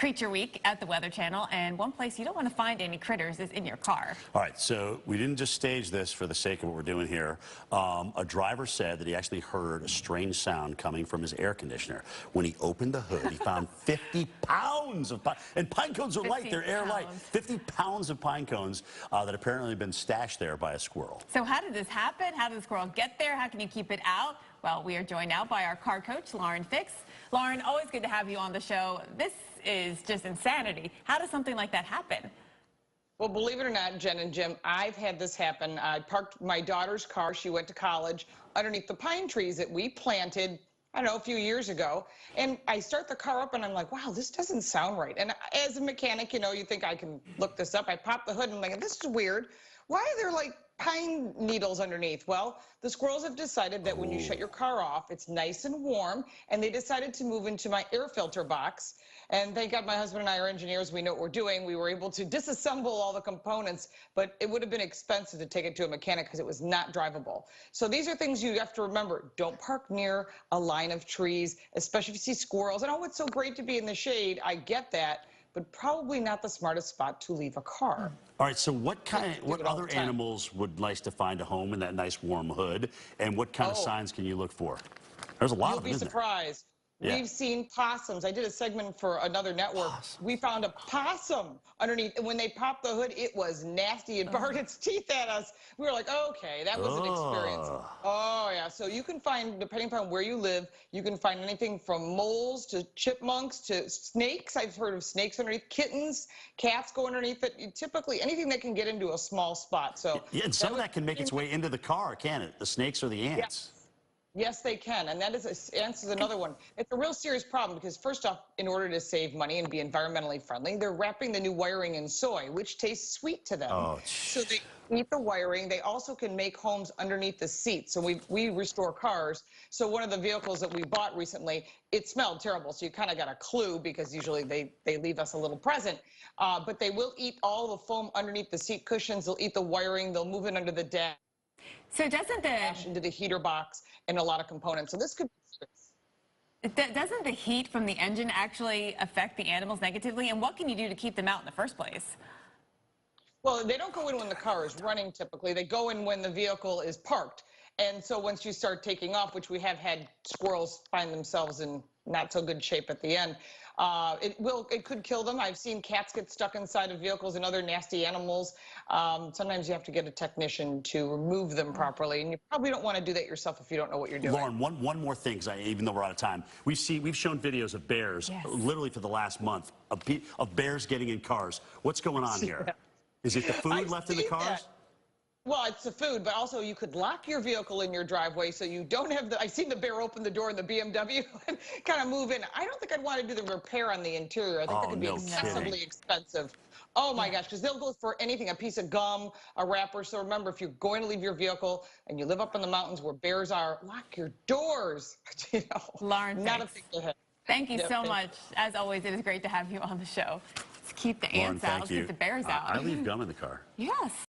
Creature Week at the Weather Channel, and one place you don't want to find any critters is in your car. All right, so we didn't just stage this for the sake of what we're doing here. A driver said that he actually heard a strange sound coming from his air conditioner. When he opened the hood, he found 50 pounds of pine, and pine cones are light, they're air light. 50 pounds of pine cones that apparently have been stashed there by a squirrel. So how did this happen? How did the squirrel get there? How can you keep it out? Well, we are joined now by our car coach, Lauren Fix. Lauren, always good to have you on the show. This is just insanity. How does something like that happen? Well, believe it or not, Jen and Jim, I've had this happen. I parked my daughter's car. She went to college underneath the pine trees that we planted, I don't know, a few years ago. And I start the car up and I'm like, wow, this doesn't sound right. And as a mechanic, you know, you think I can look this up. I pop the hood and I'm like, this is weird. Why are there like pine needles underneath? Well, the squirrels have decided that when you shut your car off, it's nice and warm, and they decided to move into my air filter box. And thank God my husband and I are engineers. We know what we're doing. We were able to disassemble all the components, but it would have been expensive to take it to a mechanic because it was not drivable. So these are things you have to remember. Don't park near a line of trees, especially if you see squirrels. And oh, it's so great to be in the shade. I get that, but probably not the smartest spot to leave a car. All right, so what other animals would like to find a home in that nice warm hood, and what kind of signs can you look for? There's a lot of them. You'll be surprised. Yeah. We've seen possums. I did a segment for another network. We found a possum underneath, and when they popped the hood, it was nasty. It bared its teeth at us. We were like, okay, that was an experience. Oh, yeah. So you can find, depending upon where you live, you can find anything from moles to chipmunks to snakes. I've heard of snakes underneath, kittens, cats go underneath it. Typically, anything that can get into a small spot. So yeah, and some of that can make its way into the car, can it? The snakes or the ants? Yeah. Yes, they can, and that answers another one. It's a real serious problem because, first off, in order to save money and be environmentally friendly, they're wrapping the new wiring in soy, which tastes sweet to them. So they eat the wiring. They also can make homes underneath the seats. So we restore cars. So one of the vehicles that we bought recently, it smelled terrible. So you kind of got a clue because usually they leave us a little present. But they will eat all the foam underneath the seat cushions. They'll eat the wiring. They'll move it under the dash. So doesn't into the heater box and a lot of components. So this could be serious. Doesn't the heat from the engine actually affect the animals negatively? And what can you do to keep them out in the first place? Well, they don't go in when the car is running typically. They go in when the vehicle is parked. And so once you start taking off, which we have had squirrels find themselves in not so good shape at the end, it could kill them. I've seen cats get stuck inside of vehicles and other nasty animals. Sometimes you have to get a technician to remove them properly, and you probably don't want to do that yourself if you don't know what you're doing. Lauren, one more thing, even though we're out of time. We've shown videos of bears, literally for the last month, of bears getting in cars. What's going on here? Is it the food left in the cars? That. Well, it's the food, but also you could lock your vehicle in your driveway so you don't have I've seen the bear open the door in the BMW and kind of move in. I don't think I'd want to do the repair on the interior. I think that could be excessively expensive. Oh my gosh, because they'll go for anything, a piece of gum, a wrapper. So remember, if you're going to leave your vehicle and you live up in the mountains where bears are, lock your doors. You know, Lauren, not a thing to hit. Thank you so much. As always, it is great to have you on the show. Let's keep the ants out, let's keep the bears out. I leave gum in the car. Yes.